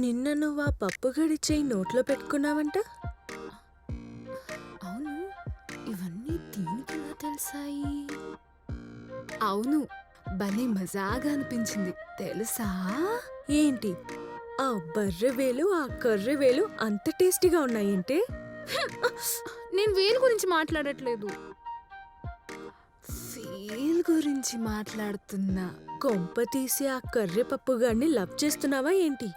నిన్న నువ్వు ఆ పప్పుగడి చెయ్యి నోట్లో పెట్టుకున్నావంట. అవును, ఇవన్నీ దీనికెలా తెలిసాయి? అవును, భలే మజాగా అనిపించింది తెలుసా? ఏంటి ఆ బర్రెవేలు ఆ కర్రెవేలు అంత టేస్టీగా ఉన్నాయేంటే? నేను వేలు గురించి మాట్లాడట్లేదు, ఫీల్ గురించి మాట్లాడుతున్నా. కొంప తీసి ఆ కర్రె పప్పుగాడిని లవ్ చేస్తున్నావా ఏంటి?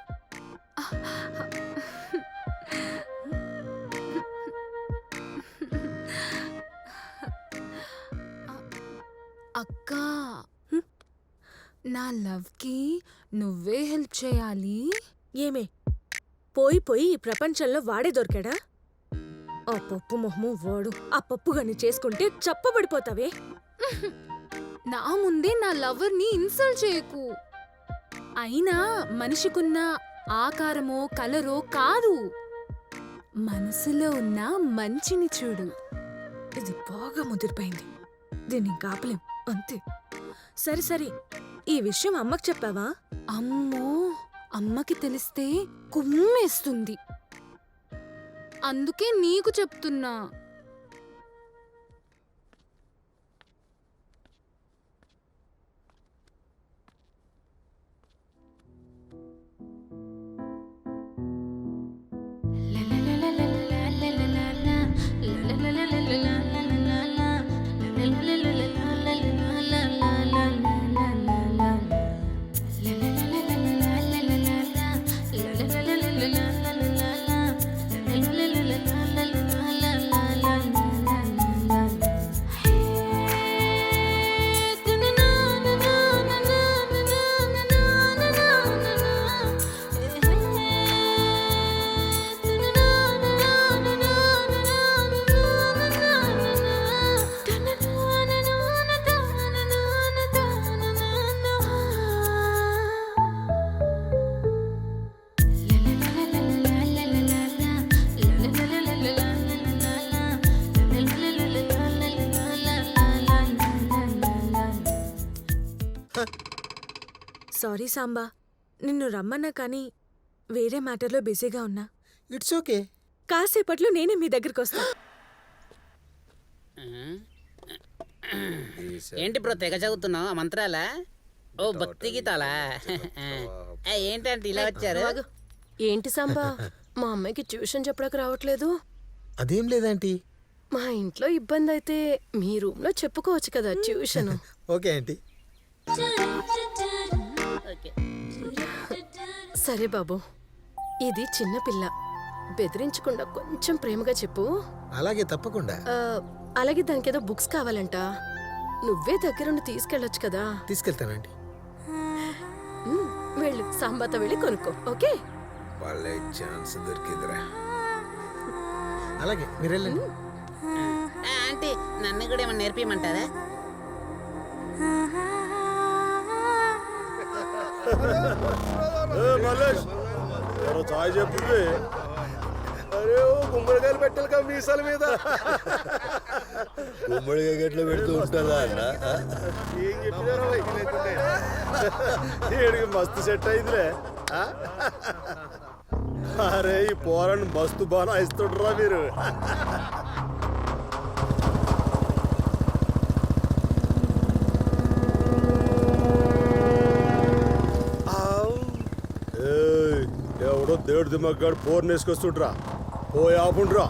అక్క, నా లవ్కి నువ్వే హెల్ప్ చేయాలి. ఏమే పోయి పోయి ఈ ప్రపంచంలో వాడే దొరికాడా? ఆ పప్పు మొహము వాడు ఆ పప్పుగాడిని చేసుకుంటే చప్పబడిపోతావే. నా ముందే నా లవర్ని ఇన్సల్ట్ చేయకు. అయినా మనిషికున్న ఆకారమో కలరో కాదు, మనసులో ఉన్న మంచిని చూడు. ఇది బాగా ముదిరిపోయింది, దీన్ని కాపలేం అంతే. సరే సరే, ఈ విషయం అమ్మకు చెప్పావా? అమ్మో, అమ్మకి తెలిస్తే కుమ్మేస్తుంది. అందుకే నీకు చెప్తున్నా. సారీ సాంబా, నిన్ను రమ్మన్నా కానీ వేరే మ్యాటర్లో బిజీగా ఉన్నా. It's okay. కాసేపట్లో నేనే మీ దగ్గరికి వస్తా. ఏంటి బ్రో తెగ చదువుతున్నావు? మంత్రాలా? ఓ భక్తి గీతాలా? ఏంటంటే ఇలా వచ్చారు? ఏంటి సాంబా, మా అమ్మాయికి ట్యూషన్ చెప్పడానికి రావట్లేదు? అదేం లేదంటీ. మా ఇంట్లో ఇబ్బంది అయితే మీ రూమ్ లో చెప్పుకోవచ్చు కదా ట్యూషన్. Okay aunty. సరే బాబు, ఇది చిన్న పిల్ల, బెదిరించకుండా కొంచెం ప్రేమగా చెప్పు. అలాగే తప్పకుండా. అలాగే దానికేదో బుక్స్ కావాలంట, నువ్వే దగ్గరుండి తీసుకెళ్ళొచ్చు కదా. తీసుకెళ్తానండి. వెళ్ళు, సాంబాతో వెళ్ళి కొనుక్కో. ఓకే, వాళ్ళే ఛాన్స్ దొరికిందిరా. అలాగే మీరు వెళ్ళండి. ఆంటీ నన్ను కూడా ఏమన్నా నేర్పియమంటారా? చాయ్ చెప్పి అరే గుమ్మడికాయలు పెట్టాలి కా మీసాల మీద. గుమ్మడికాయ గట్ల పెడుతూ ఉంటుందా అన్న? ఏం చెప్పినారా ఏడికి మస్తు సెట్ అయిందిలే. అరే ఈ పోరాన్ని మస్తు బాగా ఇస్తుండ్రా మీరు. ఎవడో దేవుడు దిమ్మగాడు పోర్ని వేసుకొస్తుండ్రా, పోయి ఆపుండ్రా.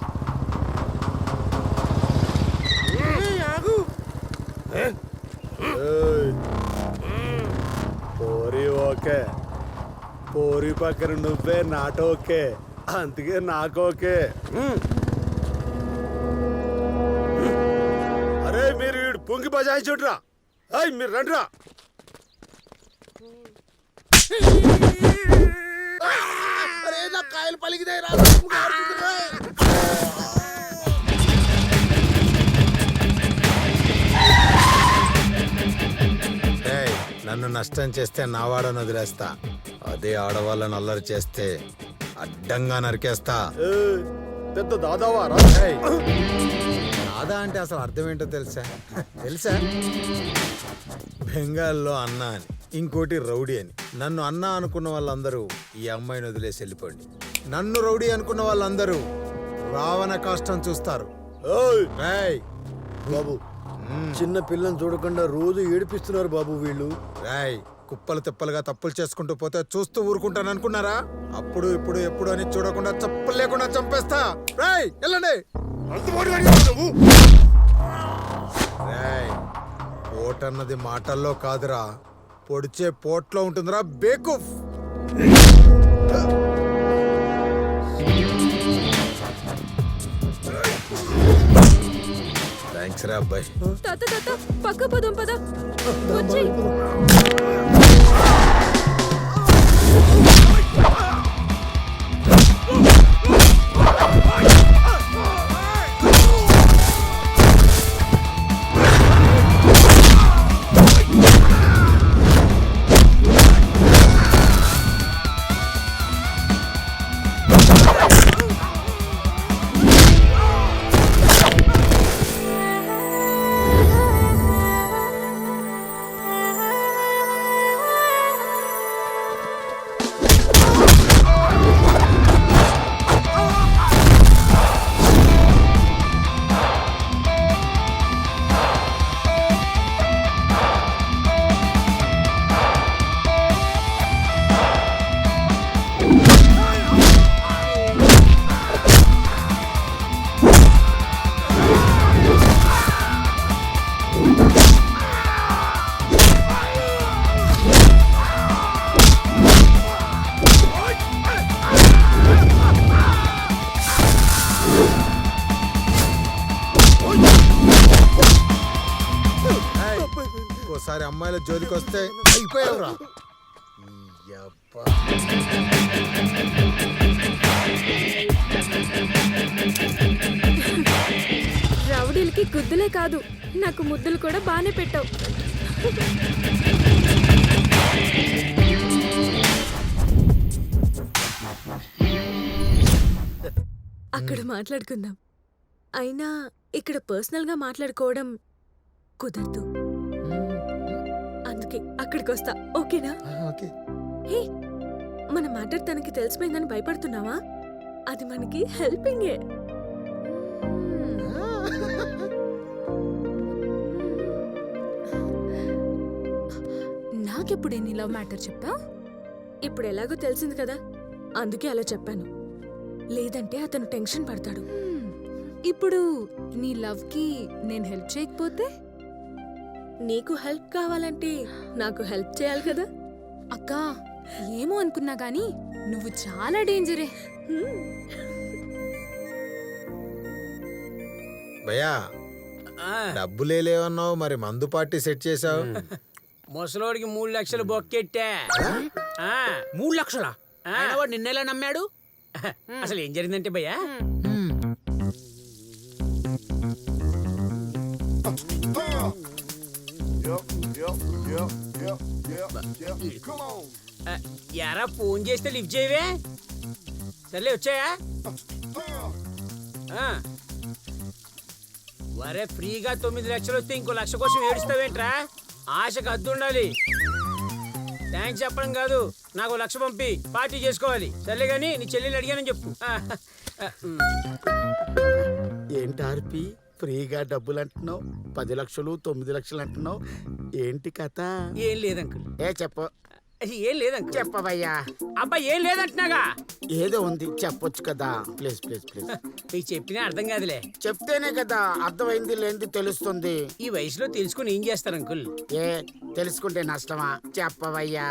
పోరి ఓకే, పోరి పక్కన నువ్వే నాట ఓకే, అందుకే నాకు ఓకే. అరే మీరు వీడు పొంగి బజాయించుడ్రా. అయ్ మీరు రండిరా. అరే నా కాయలు పలికినాయి రా. నన్ను నష్టం చేస్తే నా వాడని వదిలేస్తా, అదే ఆడవాళ్ళని అల్లరి చేస్తే అడ్డంగా నరికేస్తా. పెద్ద దాదావా రా. దాదా అంటే అసలు అర్థం ఏంటో తెలుసా? తెలుసా? బెంగాల్లో అన్న అని. ఇంకోటి రౌడీ అని. నన్ను అన్న అనుకున్న వాళ్ళందరూ ఈ అమ్మాయిని వదిలేసి వెళ్ళిపోండి. నన్ను రౌడీ అనుకున్న వాళ్ళందరూ రావణ కాష్టం చూస్తారు. ఓయ్ రేయ్, బాబు చిన్న పిల్లని చూడకుండా రోజు ఏడిపిస్తున్నారు బాబు వీళ్ళు. రేయ్, కుప్పలు తిప్పలుగా తప్పులు చేసుకుంటూ పోతే చూస్తూ ఊరుకుంటాను అనుకున్నారా? అప్పుడు ఇప్పుడు ఎప్పుడు అని చూడకుండా చప్పులు లేకుండా చంపేస్తా. రేయ్, వెళ్ళండి. రేయ్, పోటన్నది మాటల్లో కాదురా, పొడిచే పోట్లో ఉంటుందిరా బేకూఫ్. థ్యాంక్స్ రా అబ్బాయి. తాత తాత పక్క పదం పద వచ్చి ఒకసారి అమ్మాయిల జోలికి వస్తే అయిపోయావురా. ఈ అబ్బా. రౌడీలకి గుద్దులే కాదు, నాకు ముద్దులు కూడా బానే పెట్టావు. అక్కడ మాట్లాడుకుందాం. అయినా ఇక్కడ పర్సనల్ గా మాట్లాడుకోవడం కుదరదు. అందుకే అక్కడికి వస్తా, ఓకేనా? ఓకే. హే, మన మ్యాటర్ తనకి తెలిసిపోయిందని భయపడుతున్నావా? అది మనకి హెల్పింగే. నాకెప్పుడే నీ లవ్ మ్యాటర్ చెప్పా? ఇప్పుడు ఎలాగో తెలిసింది కదా, అందుకే అలా చెప్పాను. లేదంటే అతను టెన్షన్ పడతాడు. ఇప్పుడు నీ లవ్ కి నేను హెల్ప్ చేయకపోతే? నీకు హెల్ప్ కావాలంటే నాకు హెల్ప్ చేయాలి కదా. అక్క, ఏమో అనుకున్నా గానీ నువ్వు చాలా డేంజరే. భయ్యా, డబ్బులే లేవన్నావు, మరి మందు పార్టీ సెట్ చేసావు. ముసలోడికి 3 లక్షలు బొక్కెట్టా. 3 లక్షలా? వాడు నిన్నెలా నమ్మాడు? అసలు ఏం జరిగిందంటే భయ్యా, యారా ఫోన్ చేస్తే లిఫ్ట్ చేయవే? సర్లే వచ్చాయా? వరే, ఫ్రీగా 9 లక్షలు వస్తే ఇంకో 1 లక్ష కోసం ఏడుస్తావేంట్రా? ఆశకు హద్దు ఉండాలి. థ్యాంక్స్ చెప్పడం కాదు, నాకు 1 లక్ష పంపి పార్టీ చేసుకోవాలి. సర్లే గాని నీ చెల్లెలు అడిగానని చెప్పు. ఏంటి ఆర్పి ఫ్రీగా డబ్బులు అంటున్నావు? 10 లక్షలు 9 లక్షలు అంటున్నావు, ఏంటి కథ? ఏం లేదంకుల్. ఏ చెప్పు. ఏం లేదంకుల్. చెప్పవయ్యా. అబ్బా ఏం లేదంటున్నాగా. ఏదో ఉంది చెప్పొచ్చు కదా. Please please please. నీకు చెప్పినా అర్థం కాదులే. చెప్తేనే కదా అర్థమైంది లేనిది తెలుస్తుంది. ఈ వయసులో తెలుసుకుని ఏం చేస్తారు అంకుల్? ఏ తెలుసుకుంటే నష్టమా? చెప్పవయ్యా.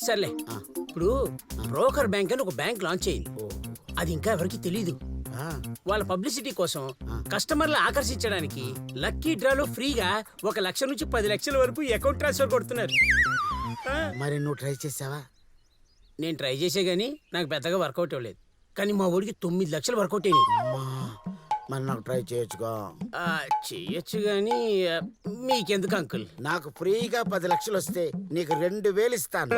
సర్లే, ఇప్పుడు బ్రోకర్ బ్యాంక్ అని ఒక బ్యాంక్ లాంచ్ అయింది. అది ఇంకా ఎవరికి తెలీదు. వాళ్ళ పబ్లిసిటీ కోసం కస్టమర్లు ఆకర్షించడానికి లక్కీ డ్రాలో ఫ్రీగా 1 లక్ష నుంచి 10 లక్షల వరకు అకౌంట్ ట్రాన్స్ఫర్ కొడుతున్నారు. మరి నువ్వు ట్రై చేసావా? నేను ట్రై చేసే గానీ నాకు పెద్దగా వర్కౌట్ అవ్వలేదు. కానీ మా ఊరికి 9 లక్షలు వర్కౌట్ అయినాయి. మరి నాకు ట్రై చేయొచ్చుగా. చెయ్యొచ్చు గానీ మీకెందుకు అంకుల్? నాకు ఫ్రీగా 10 లక్షలు వస్తే నీకు 2,000 ఇస్తాను.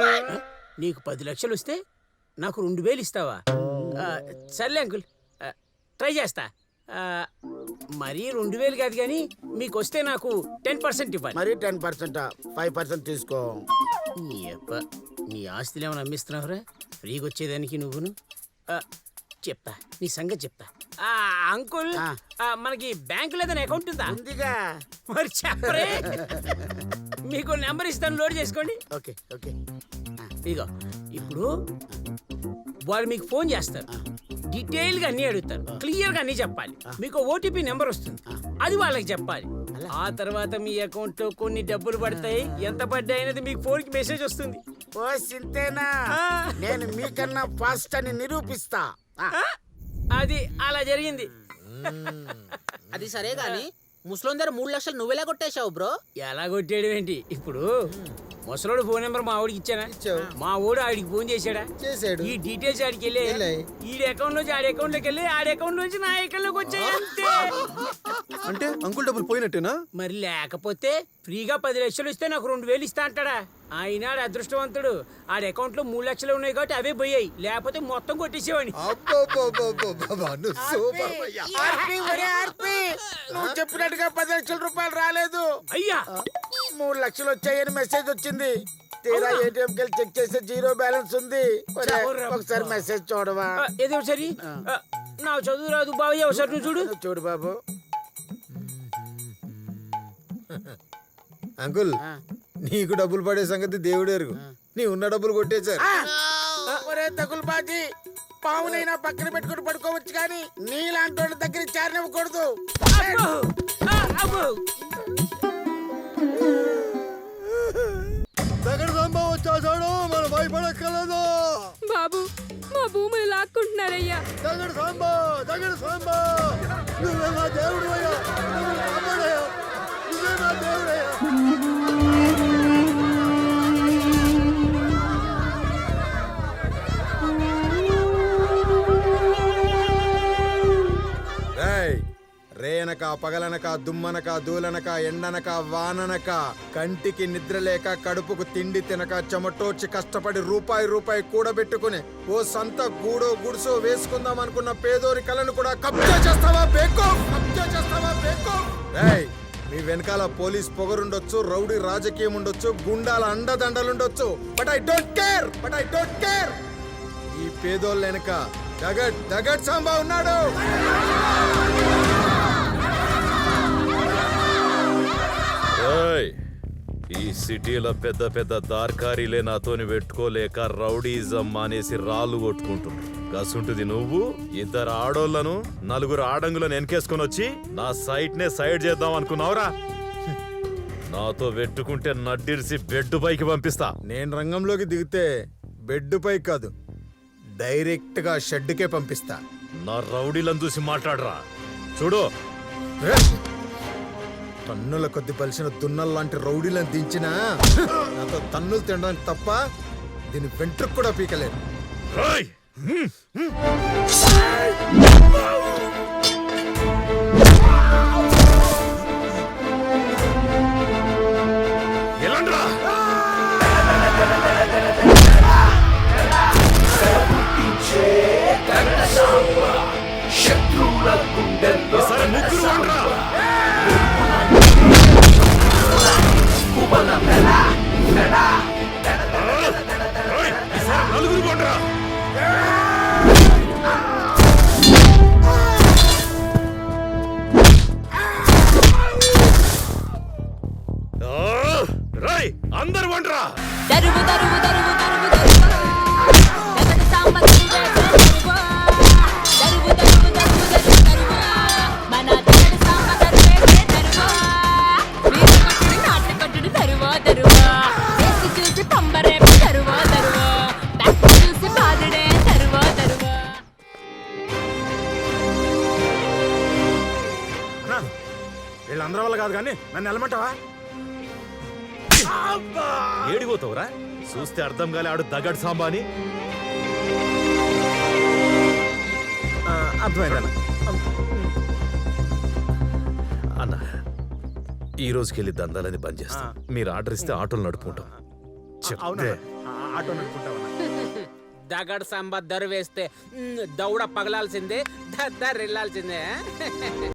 నీకు 10 లక్షలు వస్తే నాకు 2,000 ఇస్తావా? సర్లే అంకుల్, ట్రై చేస్తా. మరీ 2,000 కాదు కానీ మీకు వస్తే నాకు 10% ఇవ్వాలి. మరి 10%, 5% తీసుకో. నీ అబ్బ, నీ ఆస్తులు ఏమైనా అమ్మిస్తున్నావురా? ఫ్రీగా వచ్చేదానికి నువ్వును. ఆ, చెప్తా, నీ సంగతి చెప్తా. అంకుల్, మనకి బ్యాంకులో ఏదైనా అకౌంట్ ఉందా? ఉందిగా. మరి చెప్పరే. మీకు నెంబర్ ఇస్తాను, లోడ్ చేసుకోండి. Okay okay. ఇదిగో, ఇప్పుడు వాళ్ళు మీకు ఫోన్ చేస్తారు, డీటెయిల్ గా అన్ని అడుగుతారు, క్లియర్ గా అన్ని చెప్పాలి. మీకు ఓటీపీ నెంబర్ వస్తుంది, అది వాళ్ళకి చెప్పాలి. ఆ తర్వాత మీ అకౌంట్ లో కొన్ని డబ్బులు పడతాయి. ఎంత పడ్డాయి అనేది మీకు ఫోన్ కి మెసేజ్ వస్తుంది. ఓ సింతేనా, నేను మీకన్నా ఫాస్ట్ అని నిరూపిస్తా. అది అలా జరిగింది. అది సరే గాని ముసలోని దగ్గర 3 లక్షలు నువ్వెలా కొట్టేశావు బ్రో? ఎలా కొట్టేయడం ఏంటి? ఇప్పుడు ముసలోడు ఫోన్ నెంబర్ మా ఆవిడికి ఇచ్చానా? మా ఓడు ఆడికి ఫోన్ చేశాడా? చేశాడు. ఈ డీటెయిల్స్ ఆడికి వెళ్ళి ఈ అకౌంట్ నుంచి ఆడి అకౌంట్ లోకి వెళ్ళి ఆడి అకౌంట్ నుంచి నా అకౌంట్ లోకి వచ్చాయి అంతే. అంటే అంకుల్ డబ్బులు పోయినట్టేనా? మరి లేకపోతే ఫ్రీగా 10 లక్షలు ఇస్తే నాకు 2,000 ఇస్తా అంటాడా? ఆయన అదృష్టవంతుడు, ఆడి అకౌంట్ లో 3 లక్షలు ఉన్నాయి కాబట్టి అవే పోయాయి, లేకపోతే మొత్తం కొట్టేసేవాడిని. నువ్వు చెప్పినట్టుగా 10 లక్షల రూపాయలు రాలేదు. అయ్యా, 3 లక్షలు వచ్చాయని మెసేజ్ వచ్చింది. తీరా ఏటీఎం కెళ్ళి చెక్ చేస్తే 0 బ్యాలెన్స్ ఉంది. ఒకసారి మెసేజ్ చూడవా? ఏదో సరి, నా చదువు రాదు బావయ్య, ఒకసారి నువ్వు చూడు. చూడు బాబు. అంకుల్, నీకు డబ్బులు పడే సంగతి దేవుడు ఎరుగు. నీ ఉన్న డబ్బులు కొట్టేశారు. ఒరే తగులుబాజీ, పావునైనా పక్కన పెట్టుకుని పడుకోవచ్చు కానీ నీలాంటి వాళ్ళ దగ్గర చేరనివ్వకూడదు. దగ్గర సంభవం వచ్చేసాడు, మనం భయపడక్కర్లేదు. బాబు, మా భూములు లాక్కుంటున్నారయ్యా. దగ్గర సాంబా, దగ్గర సాంబా, నువ్వే మా దేవుడు అయ్యా, నువ్వు కాపాడయ్యా, నువ్వే మా దేవుడయ్యా. రేనక పగలనక దుమ్మనక దూలనక ఎండనక వాననక కంటికి నిద్ర లేక కడుపుకు తిండి తినక చెమటోడ్చి కష్టపడి రూపాయి కూడబెట్టుకుని ఓ సంత గూడో గుడిసో వేసుకుందాం అనుకున్న పేదోరి కలను కూడా కబ్జా చేస్తావా బేకో? కబ్జా చేస్తావా బేకో? మీ వెనకాల పోలీస్ పొగరుండొచ్చు, రౌడీ రాజకీయం ఉండొచ్చు, గుండాల అండదండలుండొచ్చు, బట్ ఐ డోంట్ కేర్. ఈ పేదోళ్ళ వెనక దగడ్ సాంబా ఉన్నాడు. ఈ సిటీలో పెద్ద పెద్ద దార్కారీలే నాతోని పెట్టుకోలేక రౌడీజం మానేసి రాళ్ళు కొట్టుకుంటున్నారు. గసుంటుంది నువ్వు 2 ఆడోళ్లను 4 ఆడంగులను వెనకేసుకొని వచ్చి నా సైట్ నే సైడ్ చేద్దాం అనుకున్నావురా? నాతో పెట్టుకుంటే నడ్డిరిసి బెడ్ పైకి పంపిస్తా. నేను రంగంలోకి దిగితే బెడ్ పై కాదు, డైరెక్ట్ గా షెడ్కే పంపిస్తా. నా రౌడీలను చూసి మాట్లాడరా. చూడు, టన్నుల కొద్ది పలిసిన దున్నల్లాంటి రౌడీలను దించినా నాతో తన్నులు తినడానికి తప్ప దీని వెంట్రుకు కూడా పీకలేదు. అందరు వండ్రా. వీళ్ళందరి వల్ల కాదు కానీ నన్ను వెళ్ళమంటావా? ఏడిపోతావురా? చూస్తే అర్థం కాలే ఆడు దగడ్ సాంబా అని. అర్థమైందన్న. అన్న, ఈ రోజుకెళ్ళి దందాలని బంద్ చేస్తా. మీరు ఆర్డర్ ఇస్తే ఆటోలు నడుపుకుంటాం. చెప్తే ఆటో నడుపుకుంటావన్నా? దగడ్ సాంబార్ దరు వేస్తే దౌడ పగలాల్సిందే, దద్దరిల్లాల్సిందే.